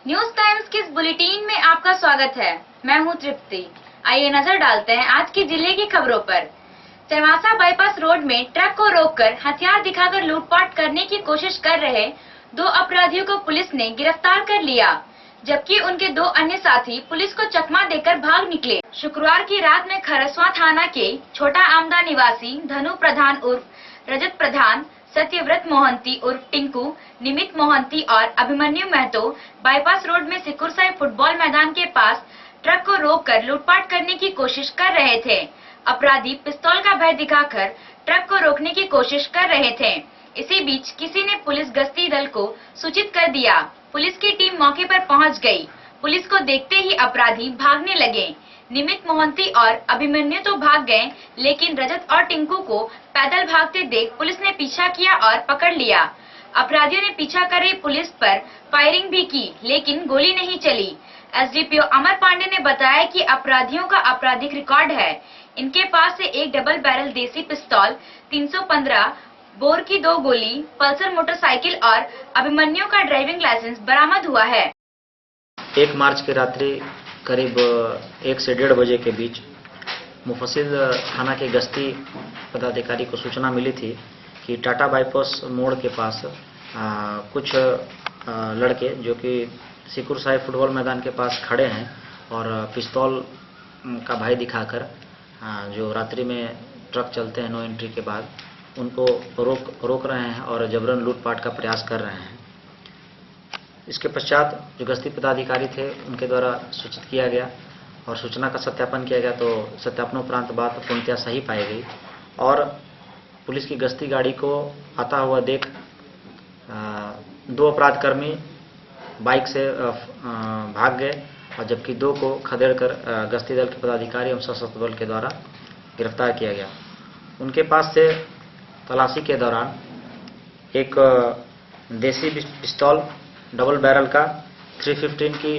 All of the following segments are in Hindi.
न्यूज टाइम्स के इस बुलेटिन में आपका स्वागत है। मैं हूं तृप्ति। आइए नजर डालते हैं आज के जिले की खबरों पर। चैमासा बाईपास रोड में ट्रक को रोककर हथियार दिखाकर लूटपाट करने की कोशिश कर रहे 2 अपराधियों को पुलिस ने गिरफ्तार कर लिया, जबकि उनके 2 अन्य साथी पुलिस को चकमा देकर भाग निकले। शुक्रवार की रात में खरसवां थाना के छोटा आमदा निवासी धनु प्रधान उर्फ रजत प्रधान, सत्यव्रत मोहंती उर्फ टिंकू, निमित मोहंती और अभिमन्यु महतो बाईपास रोड में सिकुर साहिब फुटबॉल मैदान के पास ट्रक को रोककर लूटपाट करने की कोशिश कर रहे थे। अपराधी पिस्तौल का भय दिखाकर ट्रक को रोकने की कोशिश कर रहे थे। इसी बीच किसी ने पुलिस गश्ती दल को सूचित कर दिया। पुलिस की टीम मौके पर पहुंच गई। पुलिस को देखते ही अपराधी भागने लगे। निमित मोहंती और अभिमन्यु तो भाग गए, लेकिन रजत और टिंकू को पैदल भागते देख पुलिस ने पीछा किया और पकड़ लिया। अपराधियों ने पीछा कर रही पुलिस पर फायरिंग भी की, लेकिन गोली नहीं चली। एसडीपीओ अमर पांडे ने बताया कि अपराधियों का आपराधिक रिकॉर्ड है। इनके पास से एक डबल बैरल देसी पिस्तौल, 315 बोर की 2 गोली, पल्सर मोटरसाइकिल और अभिमन्यु का ड्राइविंग लाइसेंस बरामद हुआ है। 1 मार्च की रात्रि करीब 1 से 1:30 बजे के बीच मुफस्सिल थाना के गश्ती पदाधिकारी को सूचना मिली थी कि टाटा बाईपास मोड़ के पास कुछ लड़के जो कि सिकुर साहिब फुटबॉल मैदान के पास खड़े हैं और पिस्तौल का भय दिखाकर जो रात्रि में ट्रक चलते हैं नो एंट्री के बाद उनको रोक रहे हैं और जबरन लूटपाट का प्रयास कर रहे हैं। इसके पश्चात जो गश्ती पदाधिकारी थे उनके द्वारा सूचित किया गया और सूचना का सत्यापन किया गया, तो सत्यापनोपरांत बात पूर्णतः सही पाई गई और पुलिस की गश्ती गाड़ी को आता हुआ देख 2 अपराधकर्मी बाइक से भाग गए और जबकि 2 को खदेड़कर गश्ती दल के पदाधिकारी एवं सशस्त्र बल के द्वारा गिरफ्तार किया गया। उनके पास से तलाशी के दौरान एक देसी पिस्तौल डबल बैरल का 315 की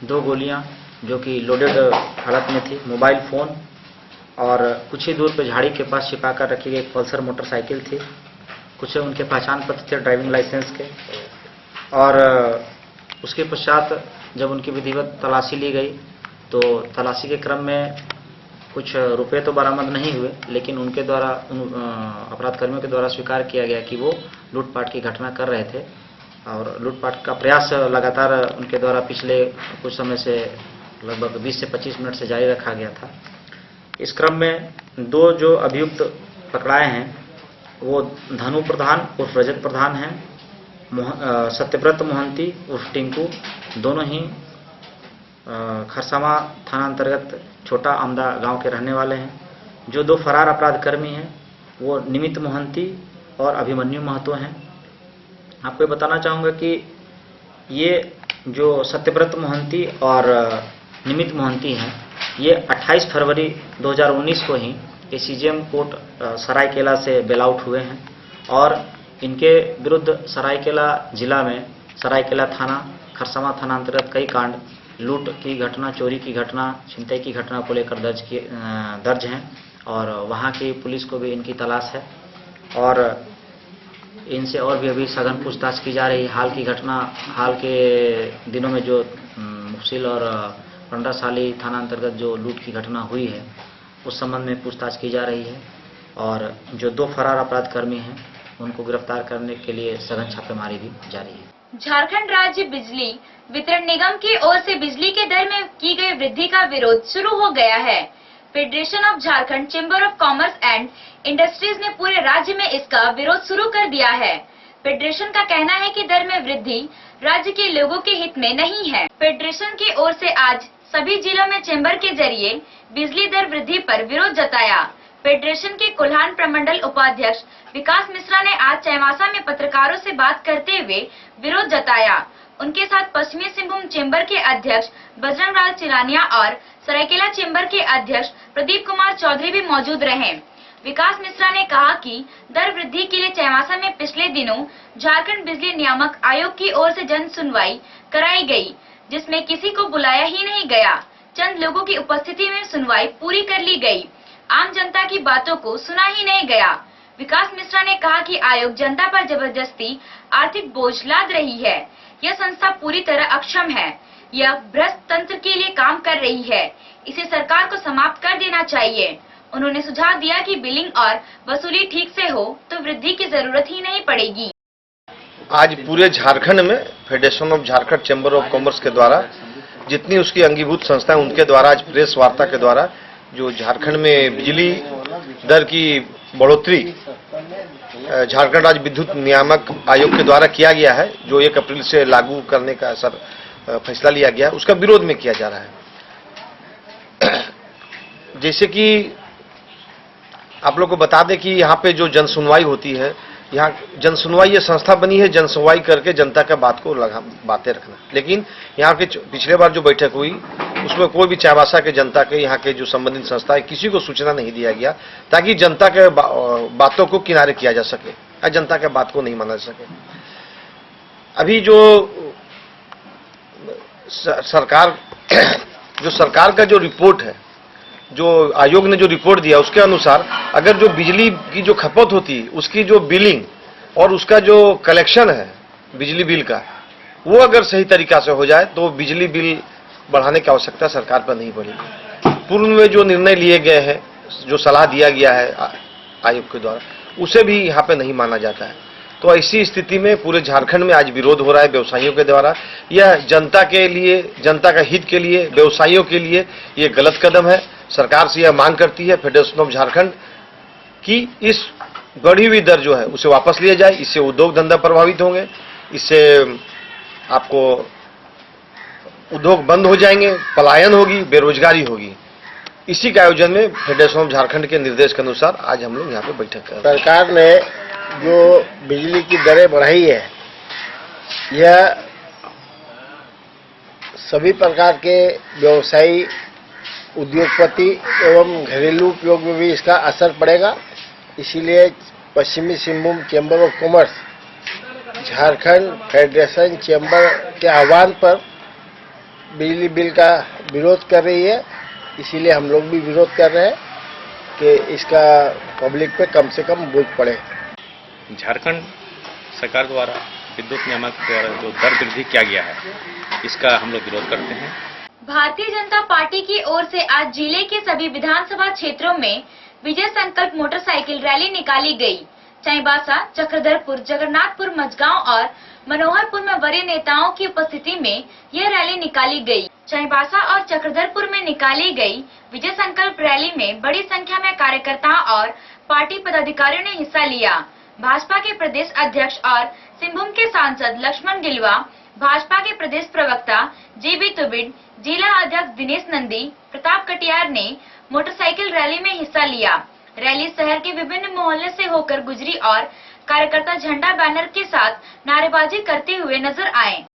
2 गोलियां जो कि लोडेड हालत में थी, मोबाइल फ़ोन और कुछ ही दूर पे झाड़ी के पास छिपाकर रखी गई एक पल्सर मोटरसाइकिल थी। कुछ उनके पहचान पत्र थे ड्राइविंग लाइसेंस के। और उसके पश्चात जब उनकी विधिवत तलाशी ली गई तो तलाशी के क्रम में कुछ रुपए तो बरामद नहीं हुए, लेकिन उनके द्वारा अपराधकर्मियों के द्वारा स्वीकार किया गया कि वो लूटपाट की घटना कर रहे थे और लूटपाट का प्रयास लगातार उनके द्वारा पिछले कुछ समय से लगभग 20 से 25 मिनट से जारी रखा गया था। इस क्रम में 2 जो अभियुक्त पकड़ाए हैं वो धनु प्रधान उर्फ रजत प्रधान हैं, सत्यव्रत मोहंती उर्फ टिंकू, दोनों ही खरसावां थाना अंतर्गत छोटा आमदा गांव के रहने वाले हैं। जो 2 फरार अपराधकर्मी हैं वो निमित मोहंती और अभिमन्यु महतो हैं। आपको ये बताना चाहूँगा कि ये जो सत्यव्रत मोहंती और निमित मोहंती हैं ये 28 फरवरी 2019 को ही एसीजेएम कोर्ट सरायकेला से बेल आउट हुए हैं और इनके विरुद्ध सरायकेला जिला में सरायकेला थाना खरसावां थाना अंतर्गत कई कांड लूट की घटना, चोरी की घटना, छिनतई की घटना को लेकर दर्ज हैं और वहाँ की पुलिस को भी इनकी तलाश है और इनसे और भी अभी सघन पूछताछ की जा रही है। हाल की घटना, हाल के दिनों में जो मुफस्सिल और पंडासाली थाना अंतर्गत जो लूट की घटना हुई है उस संबंध में पूछताछ की जा रही है और जो 2 फरार अपराधकर्मी हैं उनको गिरफ्तार करने के लिए सघन छापेमारी भी जारी है। झारखंड राज्य बिजली वितरण निगम की ओर से बिजली के दर में की गई वृद्धि का विरोध शुरू हो गया है। Federation of Jharkhand chamber of commerce and industries ने पूरे राज्य में इसका विरोध शुरू कर दिया है। फेडरेशन का कहना है कि दर में वृद्धि राज्य के लोगों के हित में नहीं है। फेडरेशन की ओर से आज सभी जिलों में चेंबर के जरिए बिजली दर वृद्धि पर विरोध जताया। फेडरेशन के कोल्हान प्रमंडल उपाध्यक्ष विकास मिश्रा ने आज चैमासा में पत्रकारों से बात करते हुए विरोध जताया। उनके साथ पश्चिमी सिंहभूम चेंबर के अध्यक्ष बजरंग लाल चिलानिया और सरायकेला चेंबर के अध्यक्ष प्रदीप कुमार चौधरी भी मौजूद रहे। विकास मिश्रा ने कहा कि दर वृद्धि के लिए चैमासा में पिछले दिनों झारखंड बिजली नियामक आयोग की ओर से जन सुनवाई कराई गई, जिसमें किसी को बुलाया ही नहीं गया। चंद लोगों की उपस्थिति में सुनवाई पूरी कर ली गई। आम जनता की बातों को सुना ही नहीं गया। विकास मिश्रा ने कहा कि आयोग जनता पर जबरदस्ती आर्थिक बोझ लाद रही है। यह संस्था पूरी तरह अक्षम है। यह भ्रष्ट तंत्र के लिए काम कर रही है। इसे सरकार को समाप्त कर देना चाहिए। उन्होंने सुझाव दिया कि बिलिंग और वसूली ठीक से हो तो वृद्धि की जरूरत ही नहीं पड़ेगी। आज पूरे झारखंड में federation of Jharkhand chamber of commerce के द्वारा जितनी उसकी अंगीभूत संस्थाएं उनके द्वारा आज प्रेस वार्ता के द्वारा जो झारखंड में बिजली दर की बढ़ोतरी झारखंड राज्य विद्युत नियामक आयोग के द्वारा किया गया है, जो 1 अप्रैल से लागू करने का फैसला लिया गया है, उसका विरोध में किया जा रहा है। जैसे कि आप लोग को बता दें कि यहाँ पे जो जनसुनवाई होती है, यहाँ जनसुनवाई ये संस्था बनी है जनसुनवाई करके जनता का बात को बातें रखना। लेकिन यहाँ के पिछले बार जो बैठक हुई उसमें कोई भी चाईबासा के जनता के यहाँ के जो संबंधित संस्था है किसी को सूचना नहीं दिया गया ताकि जनता के बातों को किनारे किया जा सके या जनता के बात को नहीं माना जा सके। अभी जो सरकार का जो रिपोर्ट है, जो आयोग ने जो रिपोर्ट दिया उसके अनुसार अगर जो बिजली की जो खपत होती है उसकी जो बिलिंग और उसका जो कलेक्शन है बिजली बिल का, वो अगर सही तरीका से हो जाए तो बिजली बिल बढ़ाने की आवश्यकता सरकार पर नहीं पड़ेगी। पूर्व में जो निर्णय लिए गए हैं, जो सलाह दिया गया है आयोग के द्वारा, उसे भी यहाँ पे नहीं माना जाता है। तो ऐसी स्थिति में पूरे झारखंड में आज विरोध हो रहा है व्यवसायियों के द्वारा। यह जनता के लिए, जनता का हित के लिए, व्यवसायियों के लिए ये गलत कदम है। सरकार से यह मांग करती है फेडरेशन ऑफ झारखंड कि इस बढ़ी हुई दर जो है उसे वापस लिया जाए। इससे उद्योग धंधा प्रभावित होंगे, इससे आपको उद्योग बंद हो जाएंगे, पलायन होगी, बेरोजगारी होगी। इसी के आयोजन में फेडरेशन ऑफ झारखंड के निर्देश के अनुसार आज हम लोग यहाँ पे बैठक कर रहे हैं। सरकार ने जो बिजली की दरें बढ़ाई है, यह सभी प्रकार के व्यवसायी, उद्योगपति एवं घरेलू उपयोग में भी इसका असर पड़ेगा। इसीलिए पश्चिमी Singhbhum chamber of commerce Jharkhand federation chamber के आह्वान पर बिजली बिल का विरोध कर रही है। इसीलिए हम लोग भी विरोध कर रहे हैं कि इसका पब्लिक पे कम से कम बोझ पड़े। झारखंड सरकार द्वारा विद्युत नियामक द्वारा जो दर वृद्धि किया गया है, इसका हम लोग विरोध करते हैं। भारतीय जनता पार्टी की ओर से आज जिले के सभी विधानसभा क्षेत्रों में विजय संकल्प मोटरसाइकिल रैली निकाली गई। चाईबासा, चक्रधरपुर, जगन्नाथपुर, मझगांव और मनोहरपुर में वरीय नेताओं की उपस्थिति में यह रैली निकाली गई। चाईबासा और चक्रधरपुर में निकाली गई विजय संकल्प रैली में बड़ी संख्या में कार्यकर्ताओं और पार्टी पदाधिकारियों ने हिस्सा लिया। भाजपा के प्रदेश अध्यक्ष और सिंहभूम के सांसद लक्ष्मण गिलवा, भाजपा के प्रदेश प्रवक्ता JB तुबिड, जिला अध्यक्ष दिनेश नंदी, प्रताप कटियार ने मोटरसाइकिल रैली में हिस्सा लिया। रैली शहर के विभिन्न मोहल्ले से होकर गुजरी और कार्यकर्ता झंडा बैनर के साथ नारेबाजी करते हुए नजर आए।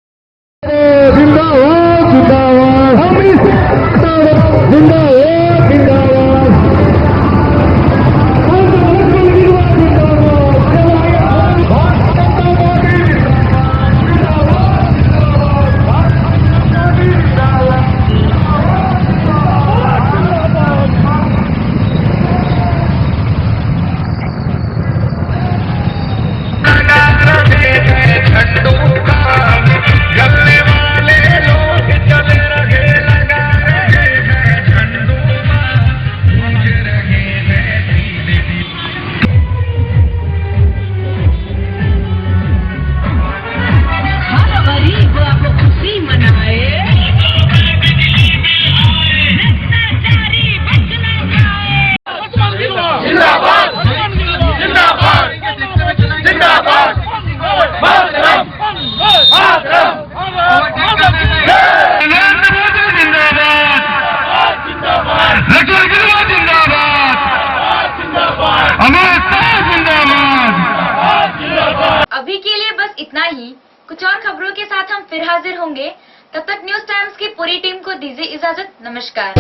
अभी के लिए बस इतना ही। कुछ और खबरों के साथ हम फिर हाजिर होंगे। तब तक न्यूज टाइम्स की पूरी टीम को दीजिए इजाजत। नमस्कार।